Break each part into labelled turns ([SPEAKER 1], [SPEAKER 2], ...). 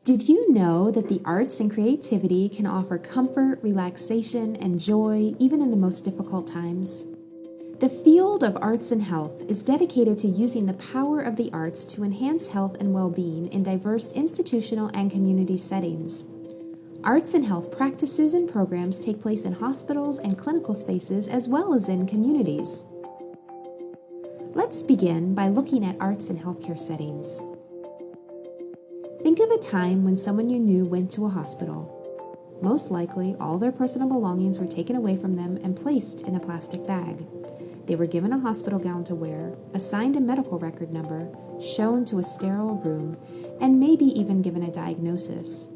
[SPEAKER 1] Did you know that the arts and creativity can offer comfort, relaxation, and joy even in the most difficult times? The field of arts and health is dedicated to using the power of the arts to enhance health and well-being in diverse institutional and community settings. Arts and health practices and programs take place in hospitals and clinical spaces as well as in communities. Let's begin by looking at arts and healthcare settings. Think of a time when someone you knew went to a hospital. Most likely, all their personal belongings were taken away from them and placed in a plastic bag. They were given a hospital gown to wear, assigned a medical record number, shown to a sterile room, and maybe even given a diagnosis.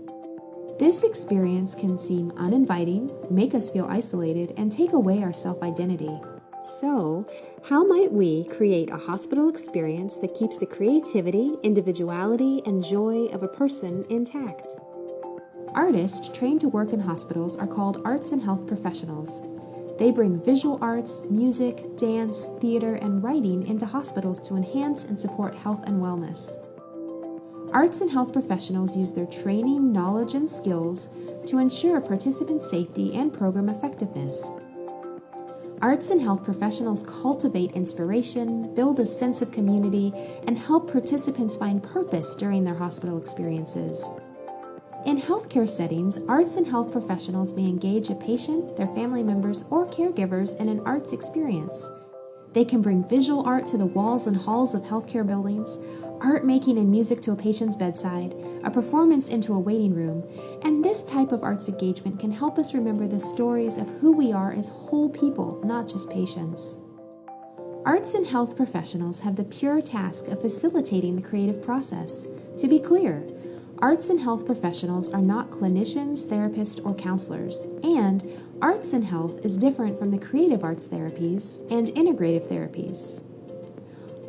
[SPEAKER 1] This experience can seem uninviting, make us feel isolated, and take away our self-identity. So, how might we create a hospital experience that keeps the creativity, individuality, and joy of a person intact? Artists trained to work in hospitals are called arts and health professionals. They bring visual arts, music, dance, theater, and writing into hospitals to enhance and support health and wellness. Arts and health professionals use their training, knowledge, and skills to ensure participant safety and program effectiveness. Arts and health professionals cultivate inspiration, build a sense of community, and help participants find purpose during their hospital experiences. In healthcare settings, arts and health professionals may engage a patient, their family members, or caregivers in an arts experience. They can bring visual art to the walls and halls of healthcare buildings, art making and music to a patient's bedside, a performance into a waiting room, and this type of arts engagement can help us remember the stories of who we are as whole people, not just patients. Arts and health professionals have the pure task of facilitating the creative process. To be clear, arts and health professionals are not clinicians, therapists, or counselors, and arts and health is different from the creative arts therapies and integrative therapies.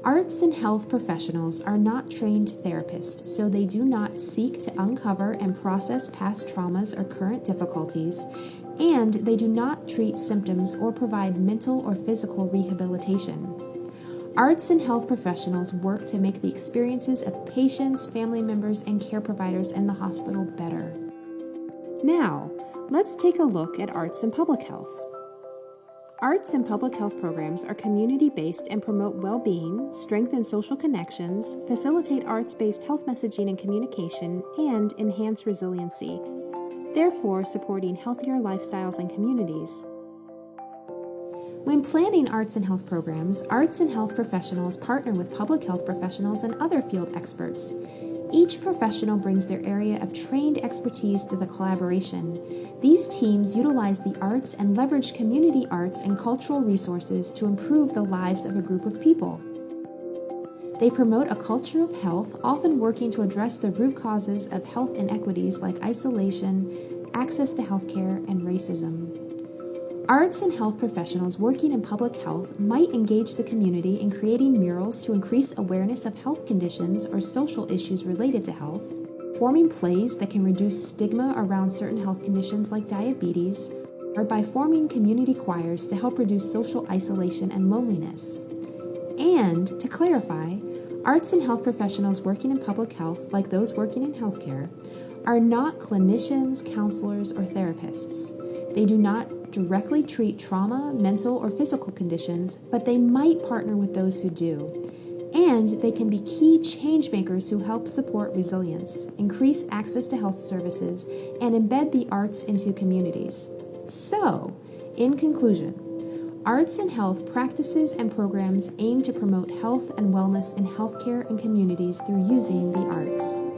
[SPEAKER 1] Arts and health professionals are not trained therapists, so they do not seek to uncover and process past traumas or current difficulties, and they do not treat symptoms or provide mental or physical rehabilitation. Arts and health professionals work to make the experiences of patients, family members, and care providers in the hospital better. Now, let's take a look at arts and public health. Arts and public health programs are community-based and promote well-being, strengthen social connections, facilitate arts-based health messaging and communication, and enhance resiliency, therefore supporting healthier lifestyles and communities. When planning arts and health programs, arts and health professionals partner with public health professionals and other field experts. Each professional brings their area of trained expertise to the collaboration. These teams utilize the arts and leverage community arts and cultural resources to improve the lives of a group of people. They promote a culture of health, often working to address the root causes of health inequities like isolation, access to healthcare, and racism. Arts and health professionals working in public health might engage the community in creating murals to increase awareness of health conditions or social issues related to health, forming plays that can reduce stigma around certain health conditions like diabetes, or by forming community choirs to help reduce social isolation and loneliness. And, to clarify, arts and health professionals working in public health, like those working in healthcare, are not clinicians, counselors, or therapists. They do not directly treat trauma, mental, or physical conditions, but they might partner with those who do. And they can be key change makers who help support resilience, increase access to health services, and embed the arts into communities. So, in conclusion, arts and health practices and programs aim to promote health and wellness in healthcare and communities through using the arts.